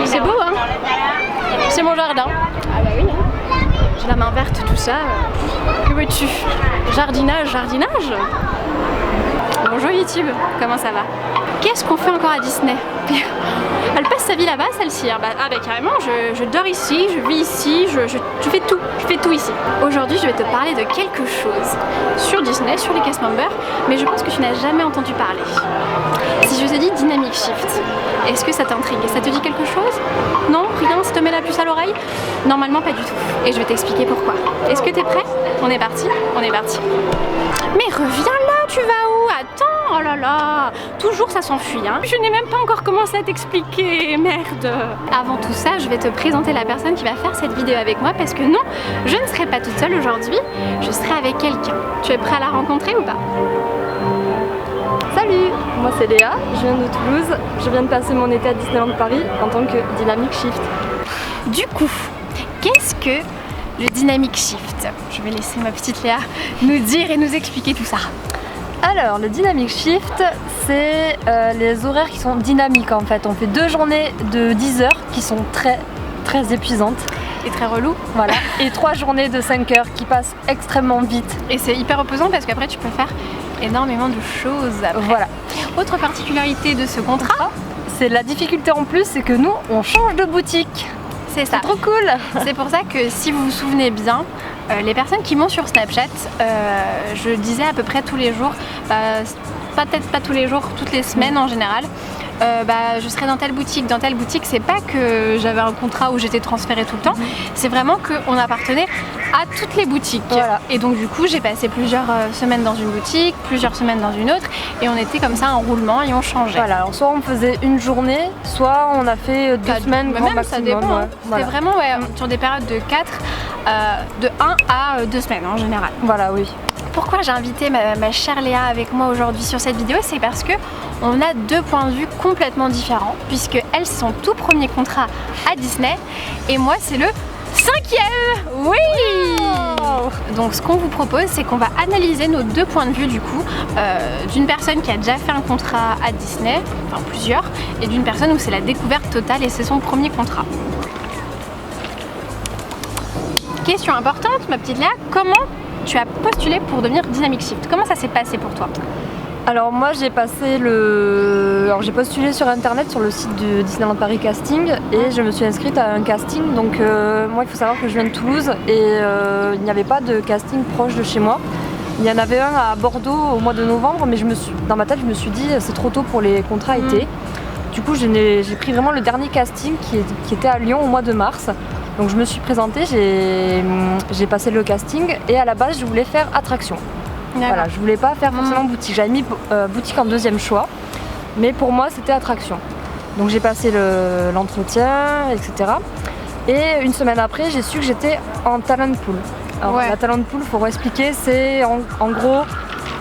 C'est beau, hein? C'est mon jardin. Ah bah oui, hein. J'ai la main verte, tout ça. Que veux-tu? Jardinage, jardinage? Bonjour YouTube, comment ça va? Qu'est-ce qu'on fait encore à Disney? Elle passe sa vie là-bas, celle-ci. Ah bah carrément, je dors ici, je vis ici, je fais tout. Je fais tout ici. Aujourd'hui, je vais te parler de quelque chose sur Disney, sur les cast members, mais je pense que tu n'as jamais entendu parler. Si je te dis Dynamic Shift, est-ce que ça t'intrigue? Ça te dit quelque chose? Non? Rien? Ça te met la puce à l'oreille? Normalement, pas du tout. Et je vais t'expliquer pourquoi. Est-ce que t'es prêt? On est parti? On est parti. Mais reviens là, tu vas où? Attends, oh là là, toujours ça s'enfuit, hein. Je n'ai même pas encore commencé à t'expliquer, merde. Avant tout ça, je vais te présenter la personne qui va faire cette vidéo avec moi parce que non, je ne serai pas toute seule aujourd'hui, je serai avec quelqu'un. Tu es prêt à la rencontrer ou pas? Salut, moi c'est Léa, je viens de Toulouse, je viens de passer mon été à Disneyland Paris en tant que Dynamic Shift. Du coup, qu'est-ce que le Dynamic Shift? Je vais laisser ma petite Léa nous dire et nous expliquer tout ça. Alors, le Dynamic Shift, c'est les horaires qui sont dynamiques en fait. On fait 2 journées de 10 heures qui sont très épuisantes. Et très relou. Voilà. Et 3 journées de 5 heures qui passent extrêmement vite. Et c'est hyper reposant parce qu'après tu peux faire énormément de choses après. Voilà. Autre particularité de ce contrat, c'est la difficulté en plus, c'est que nous, on change de boutique. C'est ça. C'est trop cool. C'est pour ça que si vous vous souvenez bien, les personnes qui m'ont sur Snapchat, je disais à peu près tous les jours, peut-être pas tous les jours, toutes les semaines en général, je serai dans telle boutique. Dans telle boutique, c'est pas que j'avais un contrat où j'étais transférée tout le temps, c'est vraiment qu'on appartenait à toutes les boutiques. Voilà. Et donc du coup, j'ai passé plusieurs semaines dans une boutique, plusieurs semaines dans une autre, et on était comme ça en roulement et on changeait. Voilà, alors soit on faisait une journée, soit on a fait 2 semaines grand même maximum. ça dépend. Ouais. Voilà. C'est vraiment sur des périodes de 1 à 2 semaines en général. Voilà, oui. Pourquoi j'ai invité ma chère Léa avec moi aujourd'hui sur cette vidéo? C'est parce que on a 2 points de vue complètement différents, puisque elle, c'est son tout premier contrat à Disney et moi c'est le 5e. Oui. Wow. Donc ce qu'on vous propose, c'est qu'on va analyser nos 2 points de vue du coup, d'une personne qui a déjà fait un contrat à Disney, enfin plusieurs, et d'une personne où c'est la découverte totale et c'est son premier contrat. Question importante, ma petite Léa, comment tu as postulé pour devenir Dynamic Shift? Comment ça s'est passé pour toi? Alors moi j'ai j'ai postulé sur internet sur le site de Disneyland Paris Casting et je me suis inscrite à un casting. Donc moi il faut savoir que je viens de Toulouse et il n'y avait pas de casting proche de chez moi. Il y en avait un à Bordeaux au mois de novembre, mais dans ma tête je me suis dit c'est trop tôt pour les contrats été. Du coup j'ai pris vraiment le dernier casting qui était à Lyon au mois de mars. Donc je me suis présentée, j'ai passé le casting et à la base je voulais faire attraction. Voilà, je voulais pas faire forcément boutique. J'avais mis boutique en 2e choix, mais pour moi c'était attraction. Donc j'ai passé l'entretien, etc. Et une semaine après, j'ai su que j'étais en talent pool. Alors la talent pool, faut expliquer, c'est en gros,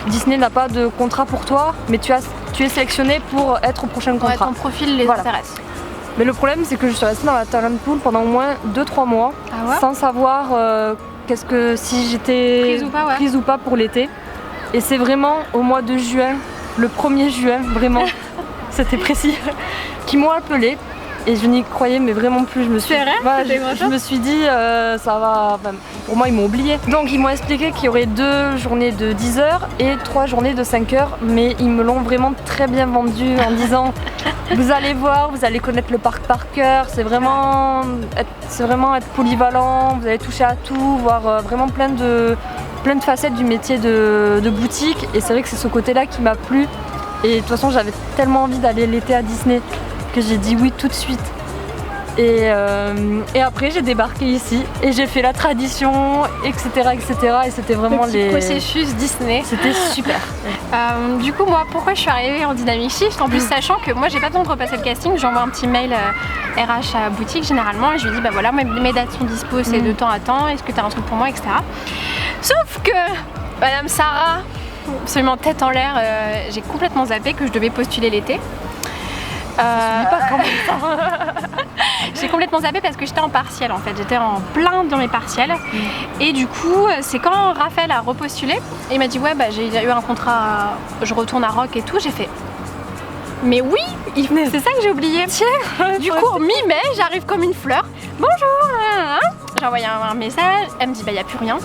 Disney n'a pas de contrat pour toi, mais tu es sélectionné pour être au prochain contrat. Ton profil les intéresse. Mais le problème, c'est que je suis restée dans la talent pool pendant au moins 2-3 mois, sans savoir si j'étais prise ou pas pour l'été. Et c'est vraiment au mois de juin, le 1er juin, vraiment, c'était précis, qu'ils m'ont appelé. Et je n'y croyais mais vraiment plus. Je me suis dit ça va. Enfin, pour moi ils m'ont oublié. Donc ils m'ont expliqué qu'il y aurait 2 journées de 10 heures et 3 journées de 5 heures. Mais ils me l'ont vraiment très bien vendu en disant vous allez voir, vous allez connaître le parc par cœur. C'est vraiment être polyvalent. Vous allez toucher à tout, voir vraiment plein de facettes du métier de boutique. Et c'est vrai que c'est ce côté-là qui m'a plu. Et de toute façon j'avais tellement envie d'aller l'été à Disney que j'ai dit oui tout de suite. Et après j'ai débarqué ici et j'ai fait la tradition, etc. Et c'était vraiment le processus Disney. C'était super. Du coup moi pourquoi je suis arrivée en Dynamic Shift, en plus sachant que moi j'ai pas besoin de repasser le casting, j'envoie un petit mail RH à boutique généralement et je lui dis bah voilà mes dates sont dispo, c'est de temps à temps, est-ce que tu as un truc pour moi, etc. Sauf que Madame Sarah, absolument tête en l'air, j'ai complètement zappé que je devais postuler l'été. J'ai complètement zappé parce que j'étais en partiel en fait, j'étais en plein dans mes partiels et du coup c'est quand Raphaël a repostulé et il m'a dit ouais bah j'ai eu un contrat, je retourne à Rock et tout, j'ai fait Mais oui, c'est ça que j'ai oublié. Tiens, du coup, en mi-mai, j'arrive comme une fleur. Bonjour. J'ai envoyé un message. Elle me dit, bah, il n'y a plus rien.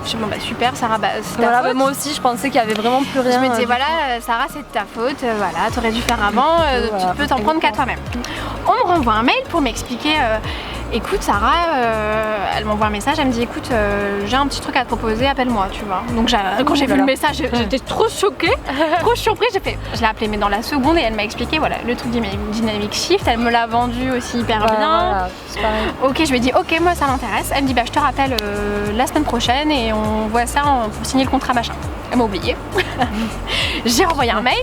Je dis, bon, bah, super, Sarah, bah, c'est ta faute. Moi aussi, je pensais qu'il n'y avait vraiment plus rien. Je me disais, voilà, Sarah, c'est de ta faute. Voilà, t'aurais dû faire avant. Tu peux t'en prendre qu'à toi-même. On me renvoie un mail pour m'expliquer. Écoute, Sarah, elle m'envoie un message, elle me dit, écoute, j'ai un petit truc à te proposer, appelle-moi, tu vois. Donc quand j'ai vu le message, j'étais trop choquée, trop surprise. Je l'ai appelée, mais dans la seconde, et elle m'a expliqué, voilà, le truc Dynamic Shift, elle me l'a vendu aussi hyper bien. Voilà, c'est pareil. Ok, je lui ai dit, ok, moi ça m'intéresse. Elle me dit, bah je te rappelle la semaine prochaine et on voit ça pour signer le contrat machin. Elle m'a oublié. J'ai renvoyé un mail,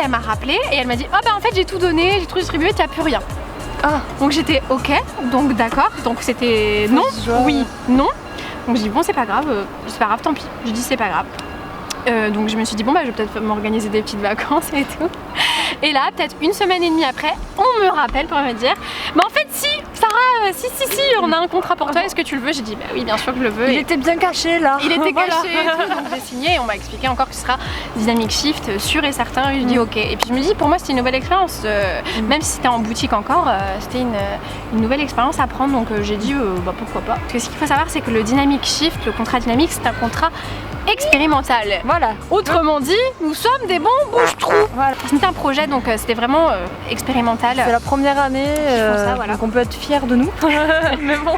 elle m'a rappelé et elle m'a dit, ah bah en fait j'ai tout donné, j'ai tout distribué, t'as plus rien. Ah, donc j'étais ok, donc d'accord, donc c'était non, oui, non. Donc j'ai dit bon c'est pas grave, tant pis. J'ai dit c'est pas grave. Donc je me suis dit bon bah je vais peut-être m'organiser des petites vacances et tout. Et là peut-être une semaine et demie après, on me rappelle pour me dire mais en fait si Sarah, si on a un contrat pour toi, est-ce que tu le veux? J'ai dit bah oui bien sûr que je le veux. Il était bien caché là. Il était caché, donc j'ai signé et on m'a expliqué encore que ce sera Dynamic Shift sûr et certain. Et je dis ok. Et puis je me dis pour moi c'était une nouvelle expérience, même si c'était en boutique encore, c'était une nouvelle expérience à prendre. Donc j'ai dit bah pourquoi pas. Parce que ce qu'il faut savoir c'est que le Dynamic Shift, le contrat dynamique, c'est un contrat expérimental. Voilà. Autrement dit, nous sommes des bons bouche-trous. Voilà. C'était un projet donc c'était vraiment expérimental. C'est la première année, voilà. Donc on peut être fiers de nous. Mais bon.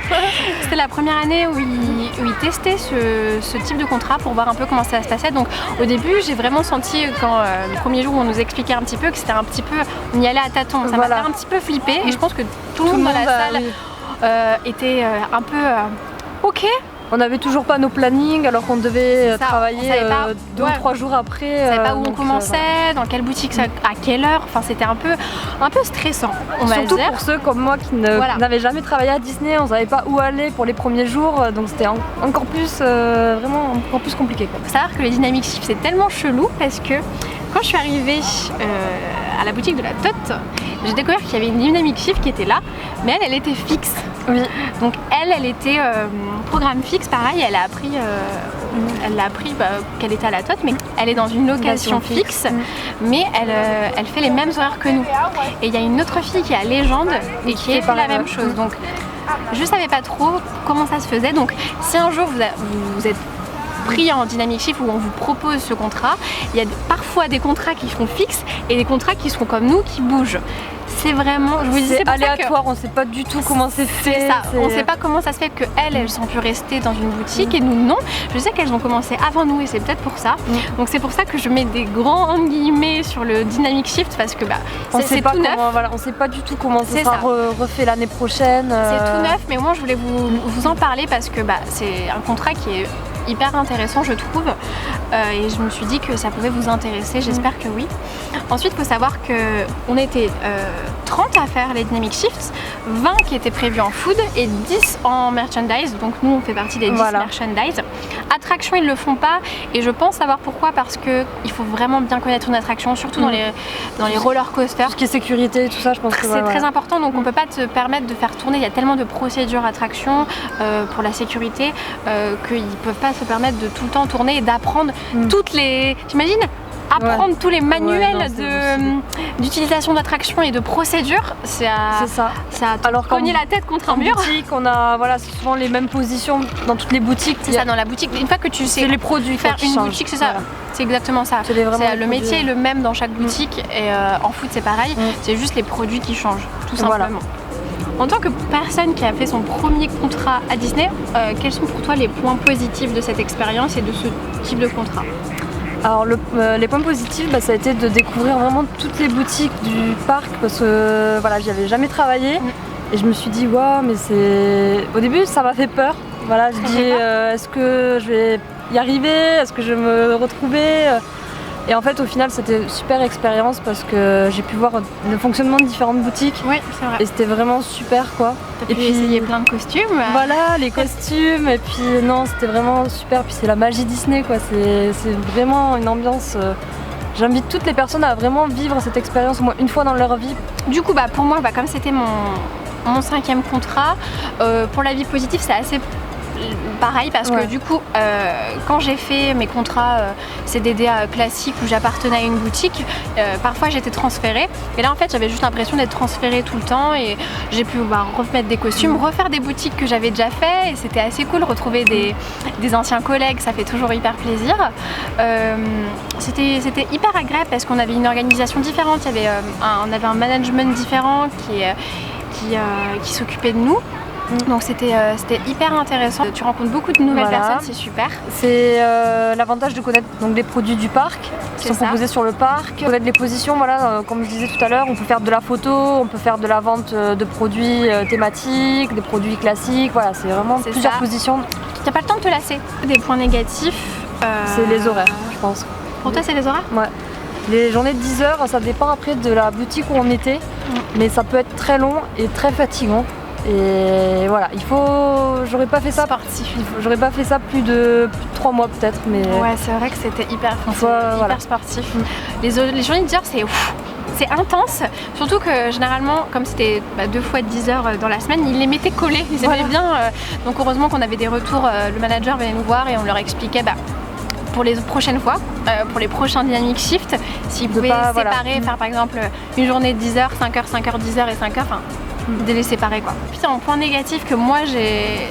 C'était la première année où ils testaient ce type de contrat pour voir un peu comment ça se passait. Donc au début, j'ai vraiment senti quand le premier jour où on nous expliquait un petit peu que c'était un petit peu, on y allait à tâtons. Ça m'a fait un petit peu flipper et je pense que tout le monde dans la salle était un peu ok. On n'avait toujours pas nos plannings alors qu'on devait travailler 2 ou 3 jours après. On savait pas où on commençait, dans quelle boutique, à quelle heure. Enfin, c'était un peu stressant, on va dire. Surtout pour ceux comme moi qui n'avaient jamais travaillé à Disney, on savait pas où aller pour les premiers jours, donc c'était encore plus, vraiment encore plus compliqué. Il faut savoir que le Dynamic Shift c'est tellement chelou parce que quand je suis arrivée à la boutique de la Tote, j'ai découvert qu'il y avait une Dynamic Shift qui était là, mais elle était fixe. Oui. Donc elle était programme fixe, pareil, elle a appris qu'elle était à la Tote, mais elle est dans une location fixe, mais elle fait les mêmes horaires que nous. Et il y a une autre fille qui est à Légende et qui fait la même chose. Donc je savais pas trop comment ça se faisait. Donc si un jour vous êtes pris en Dynamic Shift où on vous propose ce contrat, il y a parfois des contrats qui seront fixes et des contrats qui seront comme nous qui bougent. C'est vraiment, je vous dis, c'est aléatoire, on sait pas du tout comment c'est fait. C'est ça, on sait pas comment ça se fait qu'elles sont pu rester dans une boutique et nous non. Je sais qu'elles ont commencé avant nous et c'est peut-être pour ça. Donc c'est pour ça que je mets des grands guillemets sur le Dynamic Shift parce que c'est tout neuf. Voilà, on sait pas du tout comment ça sera refait l'année prochaine. C'est tout neuf, mais moi je voulais vous en parler parce que c'est un contrat qui est hyper intéressant je trouve et je me suis dit que ça pouvait vous intéresser, j'espère que oui. Ensuite il faut savoir qu'on était 30 à faire les Dynamic Shifts, 20 qui étaient prévus en food et 10 en merchandise, donc nous on fait partie des 10 merchandise. Attraction ils le font pas et je pense savoir pourquoi, parce que il faut vraiment bien connaître une attraction, surtout dans les roller coasters. Tout ce qui est sécurité et tout ça, je pense que c'est très important, donc on peut pas te permettre de faire tourner, il y a tellement de procédures attractions pour la sécurité qu'ils peuvent pas se permettre de tout le temps tourner et d'apprendre toutes les... T'imagines apprendre tous les manuels d'utilisation d'attraction et de procédures, c'est à alors cogner la tête contre un mur. En boutique, on a souvent les mêmes positions dans toutes les boutiques. C'est ça, dans la boutique. Une fois que tu sais les produits faire une boutique, c'est ça. C'est exactement ça. Le métier est le même dans chaque boutique et en food c'est pareil. C'est juste les produits qui changent, tout simplement. En tant que personne qui a fait son premier contrat à Disney, quels sont pour toi les points positifs de cette expérience et de ce type de contrat? Alors les points positifs, ça a été de découvrir vraiment toutes les boutiques du parc parce que j'y avais jamais travaillé et je me suis dit waouh, mais au début ça m'a fait peur. Voilà, je dis est-ce que je vais y arriver, est-ce que je vais me retrouver? Et en fait au final c'était une super expérience parce que j'ai pu voir le fonctionnement de différentes boutiques. Oui, c'est vrai. Et c'était vraiment super quoi. Et puis essayer plein de costumes. Voilà, les costumes et puis non, c'était vraiment super. Puis c'est la magie Disney quoi, c'est vraiment une ambiance. J'invite toutes les personnes à vraiment vivre cette expérience au moins une fois dans leur vie. Du coup pour moi comme c'était mon 5e contrat, pour la vie positive c'est assez pareil parce que du coup quand j'ai fait mes contrats CDD classiques où j'appartenais à une boutique, parfois j'étais transférée et là en fait j'avais juste l'impression d'être transférée tout le temps et j'ai pu remettre des costumes, refaire des boutiques que j'avais déjà fait et c'était assez cool, retrouver des anciens collègues, ça fait toujours hyper plaisir. C'était hyper agréable parce qu'on avait une organisation différente, on avait un management différent qui s'occupait de nous. Donc c'était hyper intéressant. Tu rencontres beaucoup de nouvelles personnes, c'est super. C'est l'avantage de connaître donc, les produits du parc qui sont proposés sur le parc, connaître les positions, voilà, comme je disais tout à l'heure, on peut faire de la photo, on peut faire de la vente de produits thématiques, des produits classiques, voilà, c'est vraiment plusieurs positions. T'as pas le temps de te lasser. Des points négatifs, c'est les horaires, je pense. Pour toi c'est les horaires? Ouais. Les journées de 10 heures, ça dépend après de la boutique où on était, mais ça peut être très long et très fatigant. Et voilà, j'aurais pas fait ça sportif. J'aurais pas fait ça plus de 3 mois peut-être, mais ouais, c'est vrai que c'était hyper sportif. Les journées de 10 heures, c'est intense, surtout que généralement, comme c'était 2 fois 10 heures dans la semaine, ils les mettaient collés, ils aimaient bien. Donc heureusement qu'on avait des retours, le manager venait nous voir et on leur expliquait pour les prochaines fois, pour les prochains Dynamic Shift, s'ils pouvaient séparer, faire par exemple une journée de 10 heures, 5 heures, 5 heures, 10 heures et 5 heures, de les séparer quoi. Puis un point négatif que moi je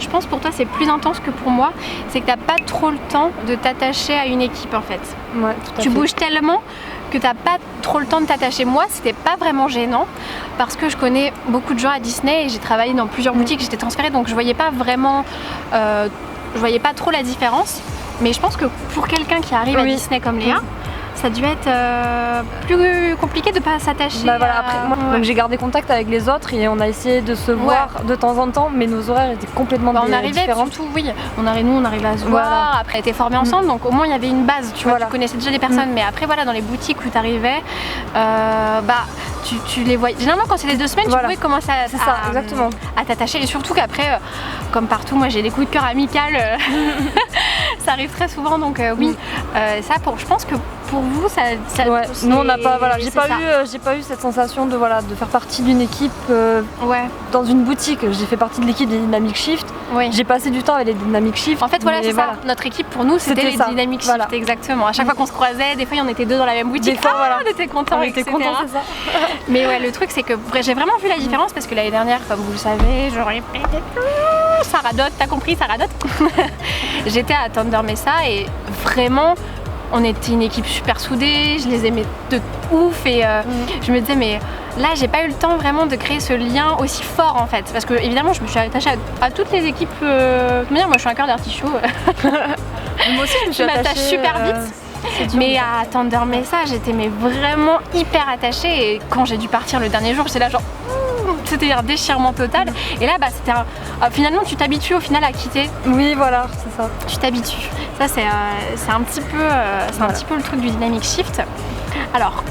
pense pour toi c'est plus intense que pour moi, c'est que t'as pas trop le temps de t'attacher à une équipe en fait. Ouais, tu bouges tellement que t'as pas trop le temps de t'attacher. Moi c'était pas vraiment gênant parce que je connais beaucoup de gens à Disney et j'ai travaillé dans plusieurs boutiques, j'étais transférée donc je voyais pas vraiment, je voyais pas trop la différence. Mais je pense que pour quelqu'un qui arrive à Disney comme Léa, ça a dû être plus compliqué de pas s'attacher. Après, donc j'ai gardé contact avec les autres et on a essayé de se voir de temps en temps, mais nos horaires étaient complètement différents. On arrivait surtout, on arrivait à se voir, après on était formés ensemble, donc au moins il y avait une base, tu vois, tu connaissais déjà les personnes, mais après dans les boutiques où tu arrivais, tu les voyais. Généralement quand c'est les 2 semaines, tu pouvais commencer à t'attacher et surtout qu'après, comme partout, moi j'ai des coups de cœur amicales, ça arrive très souvent, donc je pense que pour vous, nous on n'a pas, j'ai pas eu cette sensation de faire partie d'une équipe dans une boutique. J'ai fait partie de l'équipe des Dynamic Shift. J'ai passé du temps avec les Dynamic Shift. En fait, c'est ça. Notre équipe pour nous, c'était les Dynamic Shift, exactement. À chaque fois qu'on se croisait, des fois, on était 2 dans la même boutique. On était contents, etc. C'est ça. Mais le truc, c'est que j'ai vraiment vu la différence parce que l'année dernière, comme vous le savez, je répétais ça radote, t'as compris, ça radote. J'étais à Thunder Mesa et vraiment. On était une équipe super soudée, je les aimais de ouf et je me disais mais là j'ai pas eu le temps vraiment de créer ce lien aussi fort en fait parce que évidemment je me suis attachée à toutes les équipes, moi je suis un cœur d'artichaut. Moi aussi je m'attache super vite. Mais à Thunder Mesa j'étais vraiment hyper attachée et quand j'ai dû partir le dernier jour j'étais là genre c'était un déchirement total et là c'était finalement tu t'habitues au final à quitter. Oui voilà, c'est ça. Tu t'habitues. Ça c'est un petit peu le truc du Dynamic Shift. Alors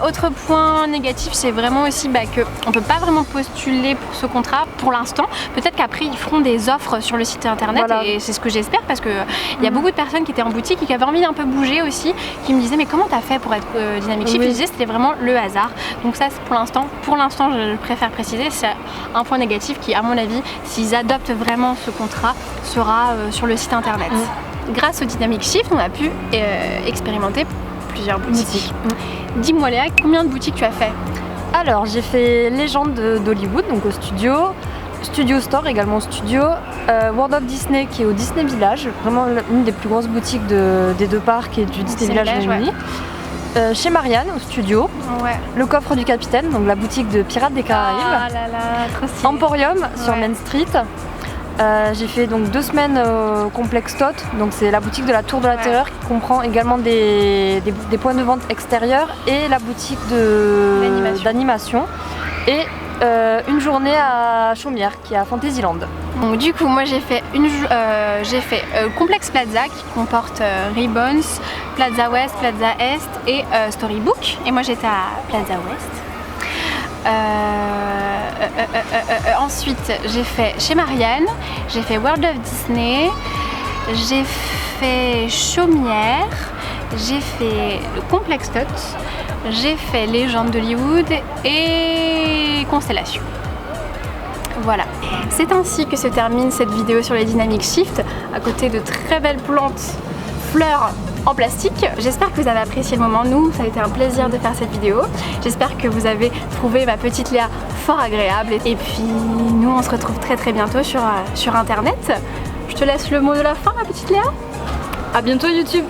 autre point négatif, c'est vraiment aussi qu'on peut pas vraiment postuler pour ce contrat pour l'instant. Peut-être qu'après ils feront des offres sur le site internet et c'est ce que j'espère parce que il y a beaucoup de personnes qui étaient en boutique et qui avaient envie d'un peu bouger aussi, qui me disaient mais comment t'as fait pour être Dynamic Shift? Je disais c'était vraiment le hasard. Donc ça pour l'instant je préfère préciser, c'est un point négatif qui à mon avis s'ils adoptent vraiment ce contrat sera sur le site internet. Grâce au Dynamic Shift on a pu expérimenter plusieurs boutiques. Dis-moi Léa, combien de boutiques tu as fait? Alors j'ai fait Légende d'Hollywood, donc au Studio Store également au studio, World of Disney qui est au Disney Village, vraiment une des plus grosses boutiques des 2 parcs et du Disney Village réunis. Chez Marianne au studio, le Coffre du Capitaine, donc la boutique de Pirates des Caraïbes, trop stylé. Emporium sur Main Street. J'ai fait donc 2 semaines au complexe Tot, donc c'est la boutique de la Tour de la Terreur qui comprend également des points de vente extérieurs et la boutique d'animation et une journée à Chaumière qui est à Fantasyland. Donc, du coup moi j'ai fait complexe Plaza qui comporte Ribbons, Plaza West, Plaza Est et Storybook et moi j'étais à Plaza West. Ensuite j'ai fait chez Marianne, j'ai fait World of Disney, j'ai fait Chaumière, j'ai fait le complexe Tot, j'ai fait Légende d'Hollywood et Constellation. Voilà, c'est ainsi que se termine cette vidéo sur les Dynamic Shift, à côté de très belles plantes, fleurs en plastique. J'espère que vous avez apprécié le moment. Nous, ça a été un plaisir de faire cette vidéo. J'espère que vous avez trouvé ma petite Léa fort agréable. Et puis, nous, on se retrouve très bientôt sur internet. Je te laisse le mot de la fin, ma petite Léa. À bientôt YouTube.